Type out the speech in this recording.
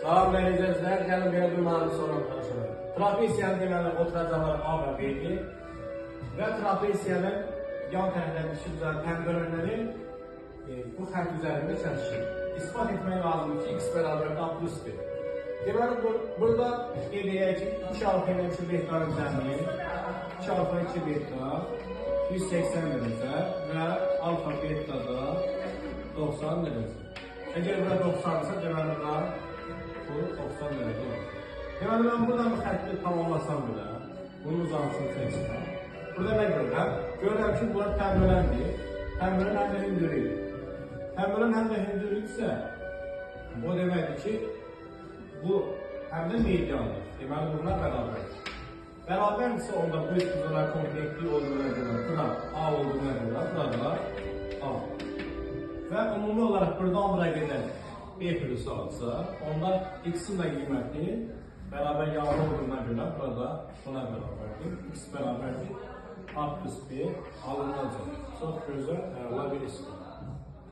Salam verəcəklər, gəlin belə durmaları sonra tanışalım. Trapesiyanın deməli oturacaqları A və B-dir və trapesiyanın yan tərəflərindəki üzəri pəncərələri bu xətt üzərində çəkişir. İspat etmək lazımdır ki, x bərabər A plus B. Deməli, burada qeyd edək ki, 2 alfa ilə 3 betaların cəmi, 2 alfa 2 beta, 180 dərəcə və alfa beta da 90 dərəcə. Əgər burada 90-dırsa, deməli da bu 90 dərəcə olur. Deməli, mən buradan bu xətti tamamlasam belə, bunun uzantısını çəksinəm. Burada nə görürəm? Görürəm ki, bunlar təmböləndir. Təmbölən həm də hündürüdür. Təmbölən həm də hündürlüksə, o deməkdir ki, bu həm də mediandır. Deməli, bunlar bərabərdir. Bərabərdirsə, onda bu üstüzələr komplektli olduğuna görə, bura A olduğuna görə, burada A. Və ümumi olaraq buradan bura gedən B plus alsa, onda x-in də qiyməti bərabər yanlı olduğuna görə, burada buna bərabərdir. X bərabərdir A plus B alınacaq. Çox gözəl, əla bir ispat.